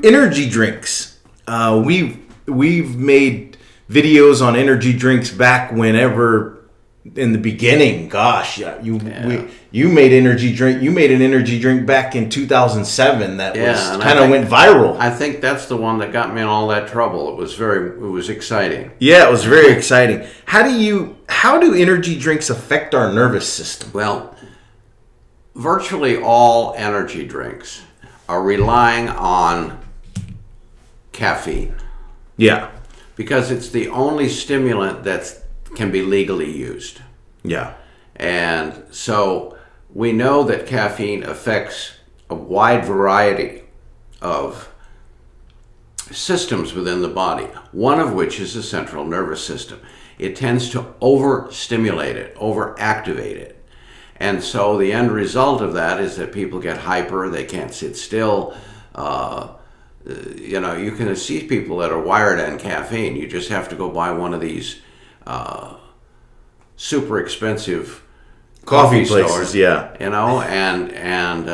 energy drinks. We've made videos on energy drinks back whenever in the beginning. Gosh, you made energy drink. You made an energy drink back in 2007 that was kind of went viral. I think that's the one that got me in all that trouble. It was exciting. Yeah, it was very exciting. How do energy drinks affect our nervous system? Well, virtually all energy drinks are relying on caffeine. Yeah. Because it's the only stimulant that can be legally used. Yeah. And so we know that caffeine affects a wide variety of systems within the body, one of which is the central nervous system. It tends to overstimulate it, overactivate it. And so the end result of that is that people get hyper, they can't sit still. You can see people that are wired on caffeine. You just have to go buy one of these super expensive coffee places, stores, yeah. And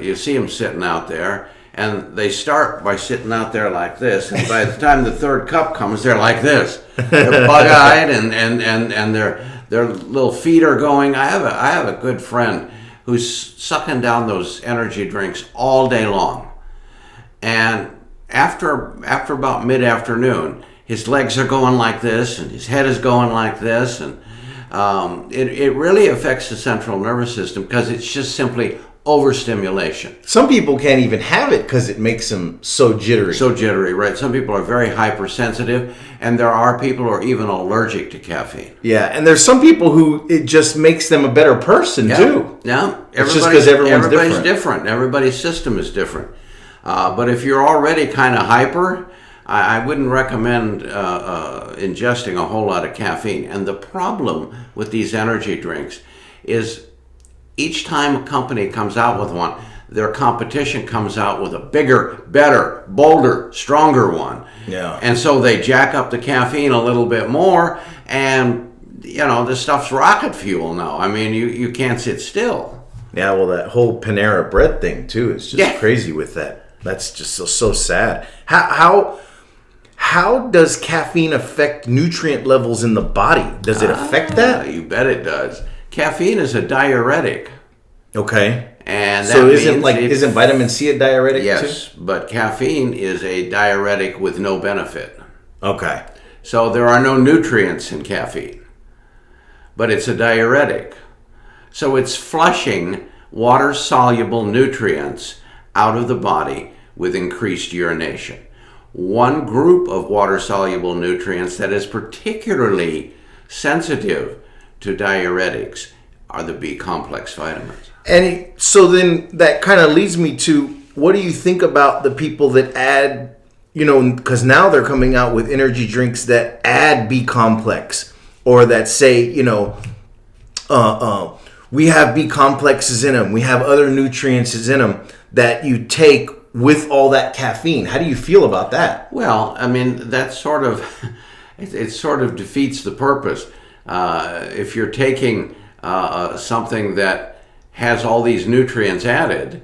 you see them sitting out there, and they start by sitting out there like this, and by the time the third cup comes, they're like this. They're bug-eyed, and their little feet are going. I have a good friend who's sucking down those energy drinks all day long, and after about mid-afternoon, his legs are going like this, and his head is going like this, and it really affects the central nervous system because it's just simply overstimulation. Some people can't even have it because it makes them so jittery. So jittery, right? Some people are very hypersensitive, and there are people who are even allergic to caffeine. Yeah, and there's some people who it just makes them a better person too. Yeah, it's just because everybody's different. Everybody's system is different. But if you're already kind of hyper, I wouldn't recommend ingesting a whole lot of caffeine. And the problem with these energy drinks is each time a company comes out with one, their competition comes out with a bigger, better, bolder, stronger one. Yeah. And so they jack up the caffeine a little bit more, and this stuff's rocket fuel now. I mean, you can't sit still. Yeah, well, that whole Panera Bread thing too is just crazy with that. That's just so sad. How does caffeine affect nutrient levels in the body? Does it affect that? You bet it does. Caffeine is a diuretic. Okay. And that so isn't vitamin C a diuretic too? Yes, but caffeine is a diuretic with no benefit. Okay. So there are no nutrients in caffeine, but it's a diuretic. So it's flushing water-soluble nutrients out of the body with increased urination. One group of water-soluble nutrients that is particularly sensitive to diuretics are the B-complex vitamins. And so then that kind of leads me to, what do you think about the people that add, because now they're coming out with energy drinks that add B-complex, or that say, we have B-complexes in them, we have other nutrients in them that you take with all that caffeine. How do you feel about that? Well, I mean, that sort of defeats the purpose. If you're taking something that has all these nutrients added,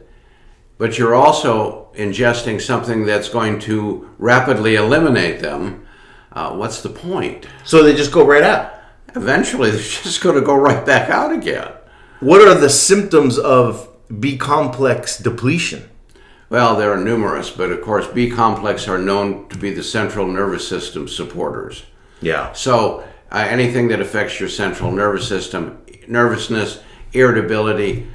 but you're also ingesting something that's going to rapidly eliminate them, what's the point? So they just go right out? Eventually, they're just going to go right back out again. What are the symptoms of B-complex depletion? Well, there are numerous, but of course, B-complex are known to be the central nervous system supporters. Yeah. So anything that affects your central nervous system, nervousness, irritability,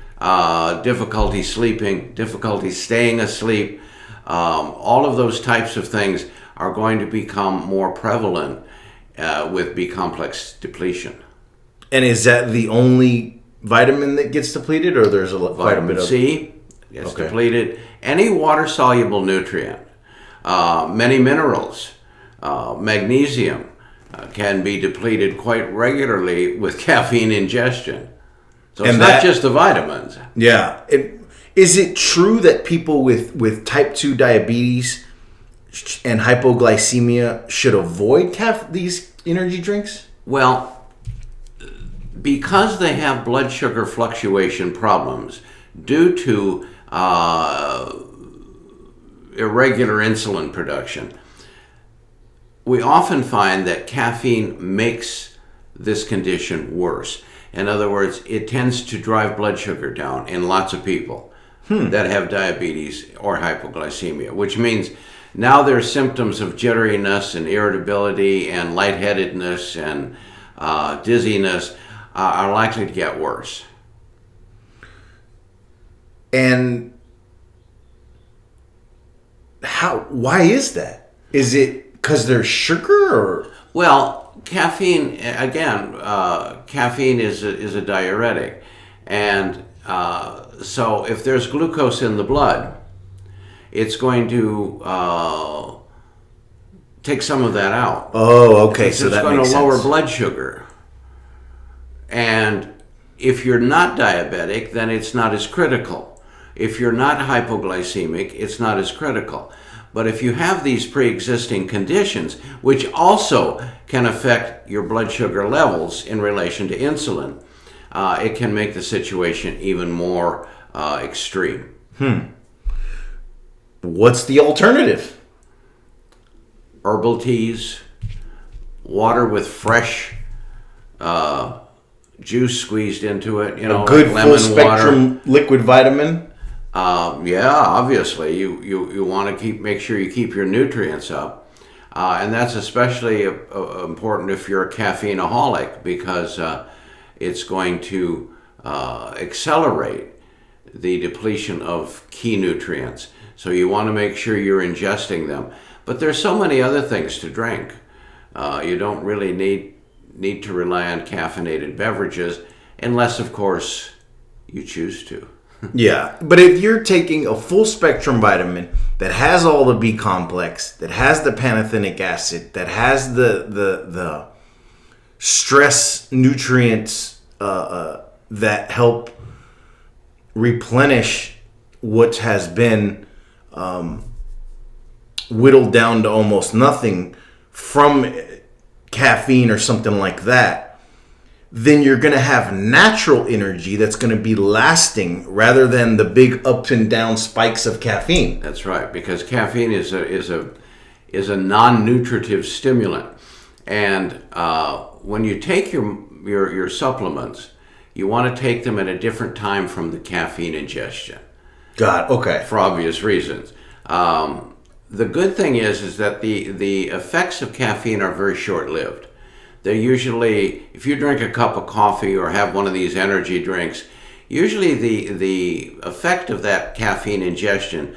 difficulty sleeping, difficulty staying asleep, all of those types of things are going to become more prevalent with B-complex depletion. And is that the only vitamin that gets depleted, or there's a vitamin C gets depleted? Any water-soluble nutrient, many minerals, magnesium can be depleted quite regularly with caffeine ingestion. So it's not just the vitamins. Yeah. Is it true that people with type 2 diabetes and hypoglycemia should avoid these energy drinks? Well, because they have blood sugar fluctuation problems due to irregular insulin production. We often find that caffeine makes this condition worse. In other words, it tends to drive blood sugar down in lots of people that have diabetes or hypoglycemia, which means now their symptoms of jitteriness and irritability and lightheadedness and dizziness are likely to get worse. And why is that? Is it because there's sugar or? Well, caffeine, again, caffeine is a diuretic. And so if there's glucose in the blood, it's going to take some of that out. Oh, okay. So that makes sense. It's going to lower blood sugar. And if you're not diabetic, then it's not as critical. If you're not hypoglycemic, it's not as critical. But if you have these pre-existing conditions, which also can affect your blood sugar levels in relation to insulin, it can make the situation even more extreme. What's the alternative? Herbal teas, water with fresh juice squeezed into it. A good like full spectrum liquid vitamin. Yeah, obviously you want to make sure you keep your nutrients up, and that's especially important if you're a caffeineaholic, because it's going to accelerate the depletion of key nutrients. So you want to make sure you're ingesting them. But there's so many other things to drink. You don't really need to rely on caffeinated beverages, unless, of course, you choose to. Yeah, but if you're taking a full spectrum vitamin that has all the B complex, that has the pantothenic acid, that has the stress nutrients that help replenish what has been whittled down to almost nothing from caffeine or something like that, then you're going to have natural energy that's going to be lasting rather than the big up and down spikes of caffeine. That's right, because caffeine is a non-nutritive stimulant, and when you take your supplements, you want to take them at a different time from the caffeine ingestion. Okay. For obvious reasons. The good thing is that the effects of caffeine are very short-lived. They're usually, if you drink a cup of coffee or have one of these energy drinks, usually the effect of that caffeine ingestion,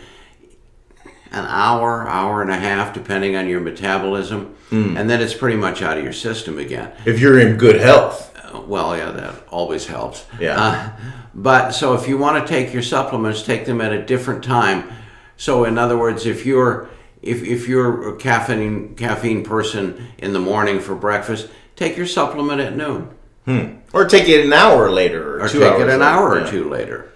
an hour and a half, depending on your metabolism, and then it's pretty much out of your system again. If you're in good health. Well, yeah, that always helps. Yeah. But so if you want to take your supplements, take them at a different time. So in other words, if you're a caffeine person in the morning for breakfast, take your supplement at noon. Or take it an hour later, or 2 hours take it an later. hour or two later.